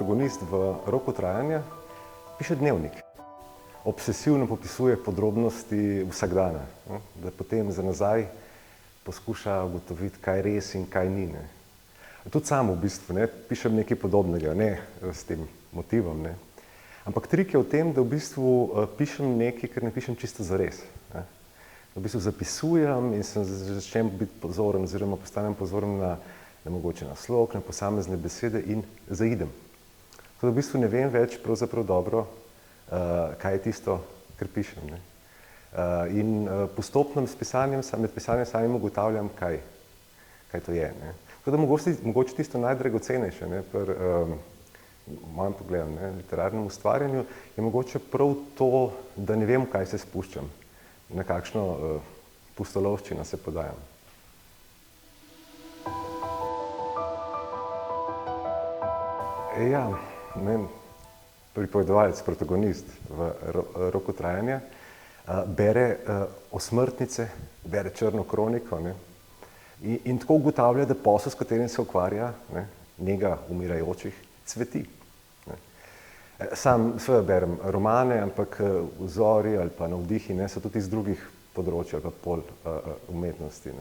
protagonist v Roku trajanja piše dnevnik. Obsesivno popisuje podrobnosti vsakdana, da potem za nazaj poskuša ugotoviti, kaj je res in kaj ni. Tudi sam v bistvu pišem nekaj podobnega, ne s tem motivom. Ampak trik je v tem, da v bistvu pišem nekaj, kar ne pišem čisto zares. V bistvu zapisujem in začnem biti pozoren oziroma postanem pozoren na mogoče na slog, na posamezne besede in zaidem. Tako da v bistvu ne vem več pravzaprav dobro, kaj je tisto, kar pišem. In postopno med pisanjem samim ugotavljam, kaj to je. Tako da mogoče tisto najdragocenejše pri mojem pogledu, literarnem ustvarjanju, je mogoče prav to, da ne vem, kaj se spuščam, na kakšno pustolovščino se podajam. Ja, pripovedovalec, protagonist v Roku trajanja bere osmrtnice, bere črno kroniko in tako ugotavlja, da posel, s katerim se ukvarja, nega umirajočih, cveti. Sam seveda berem romane, ampak vzori ali pa navdihi so tudi iz drugih področij ali pa pol umetnosti,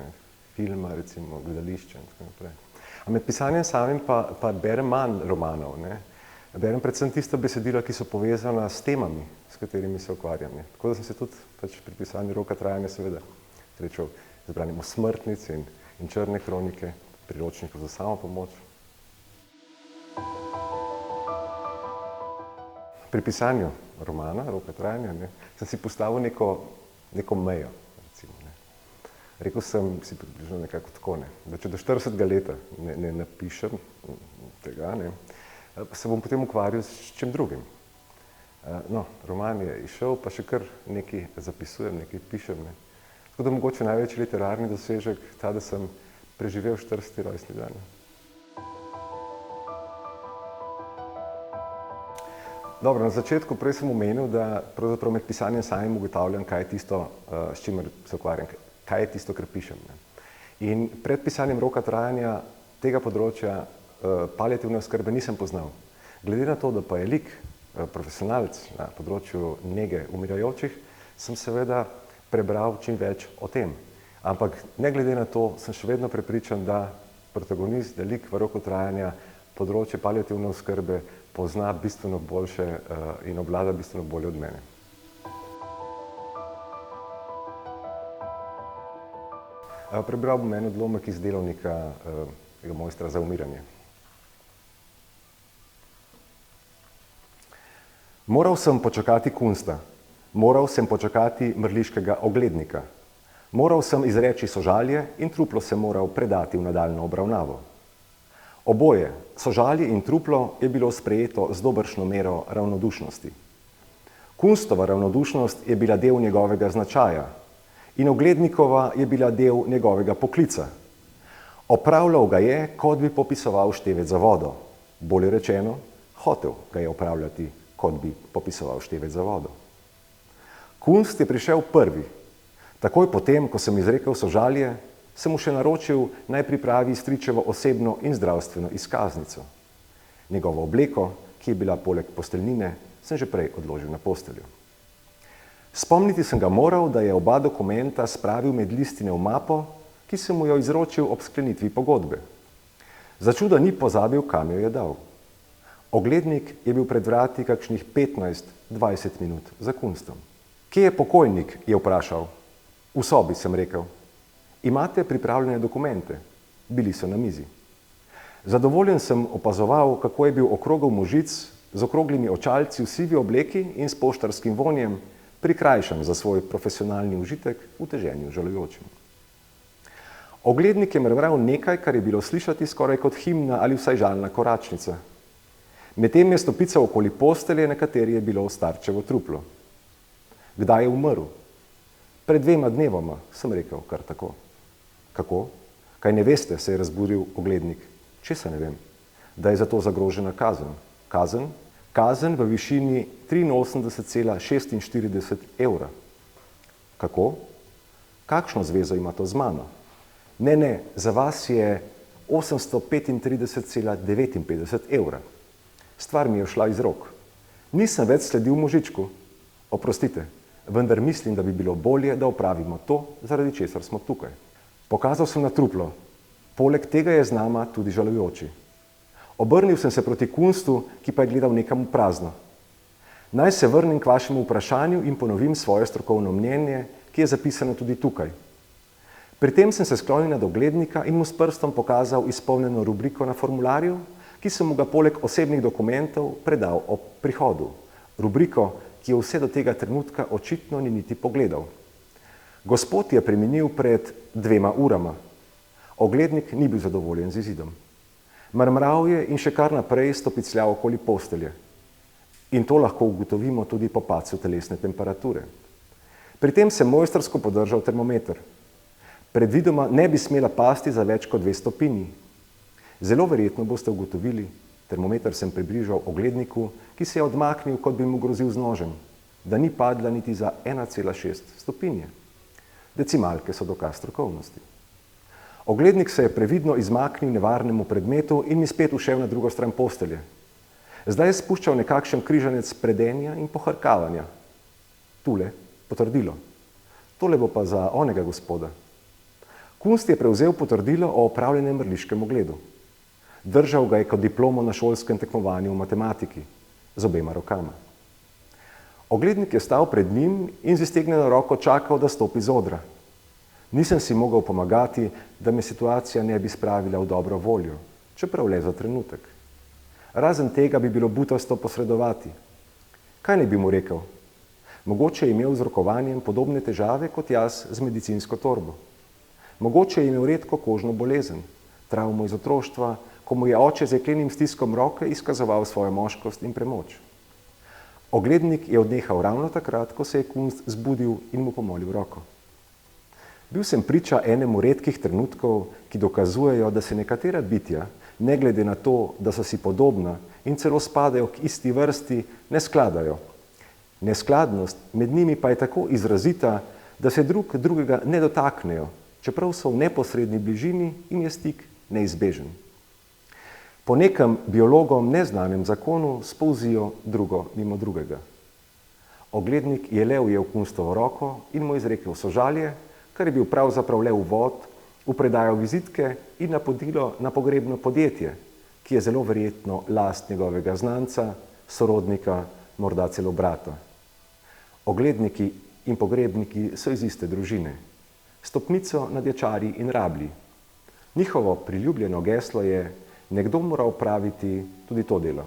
filma, recimo, gledališča in tako naprej. A med pisanjem samim pa berem manj romanov. Berem predvsem tista besedila, ki so povezana s temami, s katerimi se ukvarjam. Tako da sem se tudi pri pisanju Roka trajanja seveda srečal z branjem osmrtnic in črne kronike, priročnikov za samopomoč. Pri pisanju romana Roka trajanja sem si postavil neko mejo. Rekel sem si približno nekako tako, da če do 40. leta ne napišem tega, se bom potem ukvarjal s čim drugim. No, roman je izšel, pa še kar nekaj zapisujem, nekaj pišem. Tako da mogoče največji literarni dosežek ta, da sem preživel 40. rojstni dan. Dobro, na začetku prej sem omenil, da pravzaprav med pisanjem samim ugotavljam, kaj je tisto, s čimer se ukvarjam, kaj je tisto, kar pišem. In pred pisanjem Roka trajanja tega področja paliativne oskrbe nisem poznal. Glede na to, da pa je lik profesionalec na področju nege umirajočih, sem seveda prebral čim več o tem. Ampak ne glede na to, sem še vedno prepričan, da protagonist, da lik v Roku trajanja področje paliativne oskrbe pozna bistveno boljše in obvlada bistveno bolje od mene. Prebral bom en odlomek iz delovnika tega mojstra za umiranje. Moral sem počakati Kunsta, moral sem počakati mrliškega oglednika, moral sem izreči sožalje in truplo sem moral predati v nadaljnjo obravnavo. Oboje, sožalje in truplo, je bilo sprejeto z dobršno mero ravnodušnosti. Kunstova ravnodušnost je bila del njegovega značaja in oglednikova je bila del njegovega poklica. Opravljal ga je, kot bi popisoval števec za vodo. Bolje rečeno, hotel ga je opravljati, kot bi popisoval števec za vodo. Kunst je prišel prvi. Takoj potem, ko sem izrekel sožalje, sem mu še naročil, naj pripravi stričevo osebno in zdravstveno izkaznico. Njegovo obleko, ki je bila poleg posteljnine, sem že prej odložil na posteljo. Spomniti sem ga moral, da je oba dokumenta spravil med listine v mapo, ki sem mu jo izročil ob sklenitvi pogodbe. Začuda ni pozabil, kam jo je dal. Oglednik je bil pred vrati kakšnih 15-20 minut za Kunstom. Kje je pokojnik, je vprašal. V sobi, sem rekel. Imate pripravljene dokumente? Bili so na mizi. Zadovoljen sem opazoval, kako je bil okrogel možic z okroglimi očalci v sivi obleki in s poštarskim vonjem, prikrajšan za svoj profesionalni užitek v teženju žalujočim. Oglednik je mrmral nekaj, kar je bilo slišati skoraj kot himna ali vsaj žalna koračnica. Medtem je stopical okoli postelje, na kateri je bilo starčevo truplo. Kdaj je umrl? Pred 2 dnevoma, sem rekel kar tako. Kako? Kaj ne veste, se je razburil oglednik. Česa ne vem? Da je za to zagrožena kazen. Kazen? Kazen v višini 83,46 evra. Kako? Kakšno zvezo ima to z mano? Ne, za vas je 835,59 evra. Stvar mi je šla iz rok. Nisem več sledil možičku. Oprostite, vendar mislim, da bi bilo bolje, da opravimo to, zaradi česar smo tukaj. Pokazal sem na truplo. Poleg tega je z nama tudi žalujoči. Obrnil sem se proti Kunstu, ki pa je gledal nekam v prazno. Naj se vrnem k vašemu vprašanju in ponovim svoje strokovno mnenje, ki je zapisano tudi tukaj. Pri tem sem se sklonil nad oglednika in mu s prstom pokazal izpolnjeno rubriko na formularju, ki sem mu ga poleg osebnih dokumentov predal ob prihodu. Rubriko, ki jo vse do tega trenutka očitno ni niti pogledal. Gospod je preminil pred 2 urama. Oglednik ni bil zadovoljen z izidom. Mrmral je in še kar naprej stopicljal okoli postelje. In to lahko ugotovimo tudi po padcu telesne temperature. Pri tem sem mojstrsko podržal termometer. Predvidoma ne bi smela pasti za več kot 2 stopinji. Zelo verjetno boste ugotovili, termometer sem približal ogledniku, ki se je odmaknil, kot bi mu grozil z nožem, da ni padla niti za 1,6 stopinje. Decimalke so dokaz strokovnosti. Oglednik se je previdno izmaknil nevarnemu predmetu in mi spet ušel na drugo stran postelje. Zdaj je spuščal nekakšen križanec predenja in pohrkavanja. Tule, potrdilo. Tole bo pa za onega gospoda. Kunst je prevzel potrdilo o opravljenem mrliškem ogledu. Držal ga je kot diplomo na šolskem tekmovanju v matematiki, z obema rokama. Oglednik je stal pred njim in z iztegnjeno roko čakal, da stopi z odra. Nisem si mogel pomagati, da me situacija ne bi spravila v dobro voljo, čeprav le za trenutek. Razen tega bi bilo butasto posredovati. Kaj ne bi mu rekel? Mogoče je imel z rokovanjem podobne težave kot jaz z medicinsko torbo. Mogoče je imel redko kožno bolezen, travmo iz otroštva, ko mu je oče z jeklenim stiskom roke izkazoval svojo moškost in premoč. Oglednik je odnehal ravno takrat, ko se je Kunst zbudil in mu pomolil roko. Bil sem priča enemu redkih trenutkov, ki dokazujejo, da se nekatera bitja, ne glede na to, da so si podobna in celo spadajo k isti vrsti, ne skladajo. Neskladnost med njimi pa je tako izrazita, da se drug drugega ne dotaknejo, čeprav so v neposredni bližini in je stik neizbežen. Po nekem biologom neznanem zakonu spolzijo drugo mimo drugega. Oglednik je le ujel Kunstovo roko in mu izrekel sožalje, kar je bil pravzaprav le uvod v predajo vizitke in napodilo na pogrebno podjetje, ki je zelo verjetno last njegovega znanca, sorodnika, morda celo brata. Ogledniki in pogrebniki so iz iste družine. Stopnico nad Ječari in Rablji. Njihovo priljubljeno geslo je: nekdo mora opraviti tudi to delo.